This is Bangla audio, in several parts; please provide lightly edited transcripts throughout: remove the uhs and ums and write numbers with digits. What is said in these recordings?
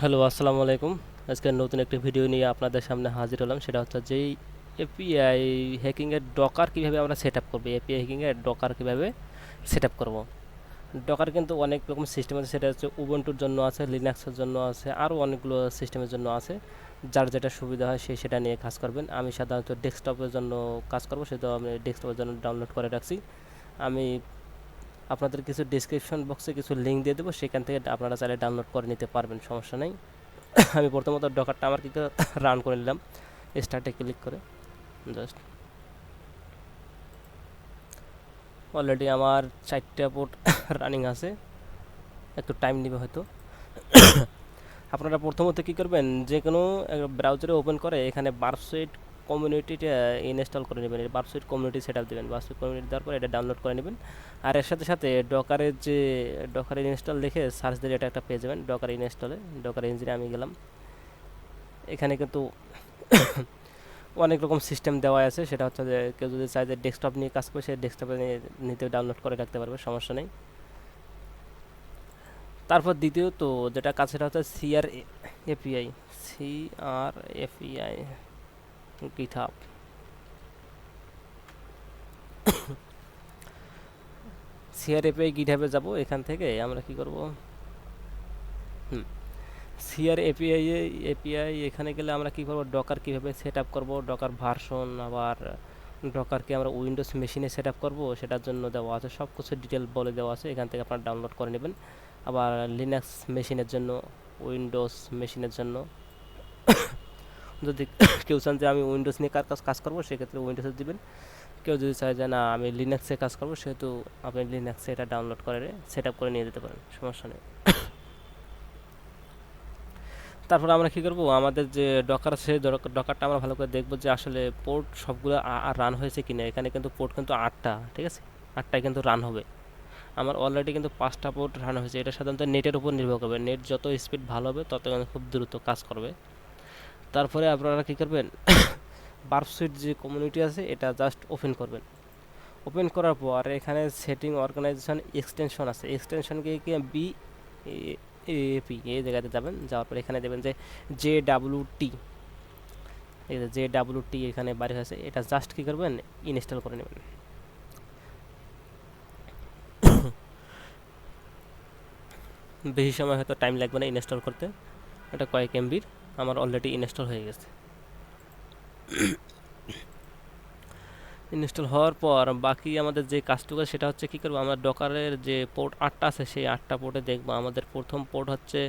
হ্যালো, আসসালামু আলাইকুম। আজকে নতুন একটি ভিডিও নিয়ে আপনাদের সামনে হাজির হলাম। সেটা হচ্ছে যে এপিআই হ্যাকিংয়ের ডকার কীভাবে আমরা সেট আপ করবো, এপিআই হ্যাকিংয়ের ডকার কীভাবে সেট আপ করবো। ডকার কিন্তু অনেক রকম সিস্টেম আছে, সেটা হচ্ছে উবুন্টুর জন্য আছে, লিনাক্সের জন্য আছে, আরও অনেকগুলো সিস্টেমের জন্য আছে। যার যেটা সুবিধা হয় সে সেটা নিয়ে কাজ করবেন। আমি সাধারণত ডেস্কটপের জন্য কাজ করবো, সেটা আমি ডেস্কটপের জন্য ডাউনলোড করে রাখছি। আমি আপনাদের কিছু ডিসক্রিপশন বক্সে কিছু লিঙ্ক দিয়ে দেবো, সেখান থেকে আপনারা চাইলে ডাউনলোড করে নিতে পারবেন, সমস্যা নেই। আমি প্রথমত ডকারটা আমার কি করে রান করে নিলাম, স্টার্টে ক্লিক করে জাস্ট। অলরেডি আমার 4টা পোর্ট রানিং আছে, একটু টাইম নেবে হয়তো। আপনারা প্রথমত কী করবেন, যে কোনো ব্রাউজারে ওপেন করে এখানে বারসুইট কমিউনিটিটা ইনস্টল করে নেবেন। বারসুইট কমিউনিটি সেট আপ দেবেন, বারসুইট কমিউনিটি দেওয়ার পর এটা ডাউনলোড করে নেবেন। আর এর সাথে সাথে ডকারের যে ডকারের ইনস্টল লিখে সার্চ দিলে এটা একটা পেয়ে যাবেন। ডকার ইনস্টলে ডকার ইঞ্জিনে আমি গেলাম। এখানে কিন্তু অনেক রকম সিস্টেম দেওয়া আছে, সেটা হচ্ছে যে কেউ যদি চায় যে ডেস্কটপ নিয়ে কাজ করে, সে ডেস্কটপে নিতে ডাউনলোড করে রাখতে পারবে, সমস্যা নেই। তারপর দ্বিতীয়ত যেটা কাজ, সেটা হচ্ছে CR API. CR API GitHub. CR API গিটহাবে যাব। এখান থেকে আমরা কি করব, সিআর এপিআই এপিআই এখানে গেলে আমরা কি করব, ডকার কিভাবে সেট আপ করবো, ডকার ভার্সন, আবার ডকারকে আমরা উইন্ডোজ মেশিনে সেট আপ করবো সেটার জন্য দেওয়া আছে, সব কিছু ডিটেল বলে দেওয়া আছে। এখান থেকে আপনারা ডাউনলোড করে নেবেন। আবার লিনাক্স মেশিনের জন্য, উইন্ডোজ মেশিনের জন্য যদি কেউ চান যে আমি উইন্ডোজ নিয়ে কাজ করবো, সেক্ষেত্রে উইন্ডোজে দিবেন। কেউ যদি চায় যে না আমি লিনাক্সে কাজ করবো, সেহেতু আপনি লিনাক্সে এটা ডাউনলোড করে সেট আপ করে নিয়ে যেতে পারেন, সমস্যা নেই। তারপর আমরা কী করবো, আমাদের যে ডকার আছে, ডকারটা আমরা ভালো করে দেখবো যে আসলে পোর্ট সবগুলো রান হয়েছে কিনা। এখানে কিন্তু পোর্ট কিন্তু 8টা, ঠিক আছে, 8টায় কিন্তু রান হবে। আমার অলরেডি কিন্তু 5টা পোর্ট রান হয়েছে। এটা সাধারণত নেটের উপর নির্ভর করবে, নেট যত স্পিড ভালো হবে তত কিন্তু খুব দ্রুত কাজ করবে। তারপরে আপনারা কী করবেন, বার্পসুইট যে কমিউনিটি আছে এটা জাস্ট ওপেন করবেন। ওপেন করার পর এখানে সেটিং অর্গানাইজেশন এক্সটেনশন আছে, এক্সটেনশনকে কি বি এপি এই জায়গাতে যাবেন। যাওয়ার পর এখানে দেবেন যে JWT, এই যে JWT এখানে বাড়ি হয়েছে, এটা জাস্ট কী করবেন, ইনস্টল করে নেবেন। বেশি সময় হয়তো টাইম লাগবে না ইনস্টল করতে, এটা কয়েক এমবির। আমার অলরেডি ইনস্টল হয়ে গেছে। ইনস্টল হওয়ার পর বাকি আমাদের যে কাজটুকু, সেটা হচ্ছে কী করবো, আমরা ডকারের যে পোর্ট 8টা আছে সেই 8টা পোর্টে দেখবো। আমাদের প্রথম পোর্ট হচ্ছে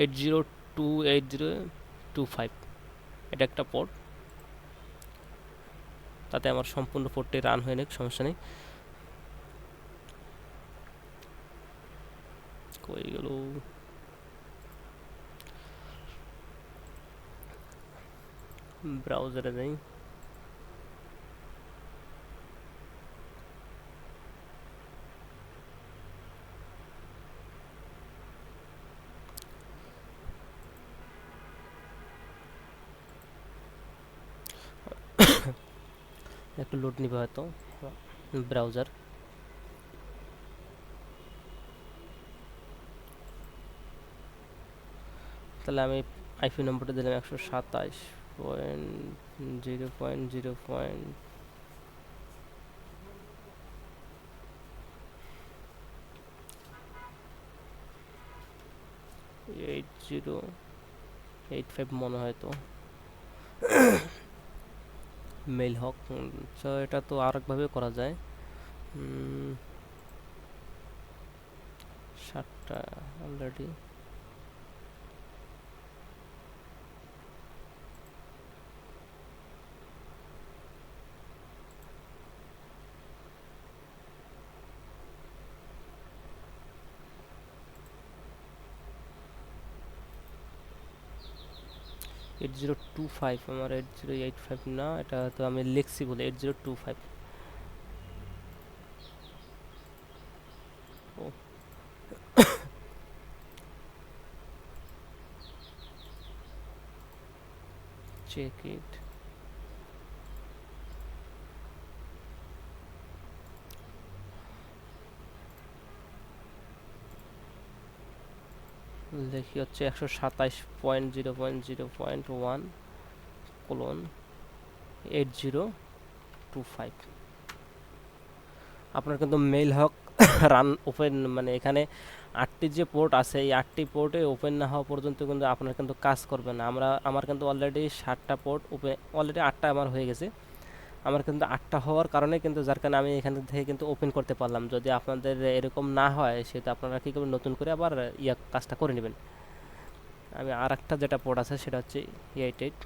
802825, এটা একটা পোর্ট। তাতে আমার সম্পূর্ণ পোর্টটি রান হয়ে নিক, সমস্যা নেই। কই গেল, ব্রাউজারে যাই। একটু লোড নিবে হয়তো ব্রাউজার। তাহলে আমি আইপি নম্বরটা দিলাম 127.0.0. 8085 মনে হয় তো, মেল হক। এটা তো আরেকভাবে করা যায়। 7টা already. Eight zero two five, আমার 8085 না, এটা তো আমি লিখছি বলে 8025। ও, চেক ইট। দেখি হচ্ছে 127.0.0.1 কোলন 8025। আপনার কিন্তু মেইল হক রান ওপেন, মানে এখানে 8টি যে পোর্ট আছে এই 8টি পোর্টে ওপেন না হওয়া পর্যন্ত কিন্তু আপনার কিন্তু কাজ করবে না। আমার কিন্তু অলরেডি 7টা পোর্ট ওপেন, অলরেডি 8টা আমার হয়ে গেছে। আমার কিন্তু 8টা হওয়ার কারণে কিন্তু, যার কারণে আমি এখান থেকে কিন্তু ওপেন করতে পারলাম। যদি আপনাদের এরকম না হয় সেটা আপনারা কী করবেন, নতুন করে আবার কাজটা করে নেবেন। আমি আর একটা যেটা পোর্ট আছে সেটা হচ্ছে 88,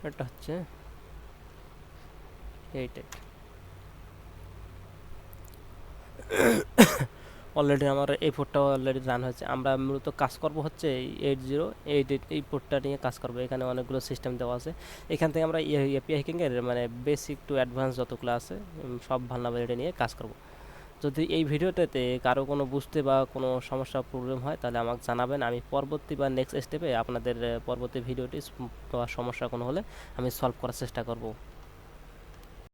এটা হচ্ছে 88। অলরেডি আমার এই পোর্টটা অলরেডি রান হয়েছে। আমরা মূলত কাজ করব হচ্ছে এই 8088, এই পোর্টটা নিয়ে কাজ করব। এখানে অনেকগুলো সিস্টেম দেওয়া আছে। এখান থেকে আমরা এপিআই হ্যাকিংয়ের মানে বেসিক টু অ্যাডভান্স যতগুলো আছে সব ভালনারেবিলিটি নিয়ে কাজ করব। যদি এই ভিডিওটাতে কারো কোনো বুঝতে বা কোনো সমস্যা প্রবলেম হয় তাহলে আমাকে জানাবেন। আমি পরবর্তী বা নেক্সট স্টেপে আপনাদের পরবর্তী ভিডিওটি বা সমস্যা কোনো হলে আমি সলভ করার চেষ্টা করব।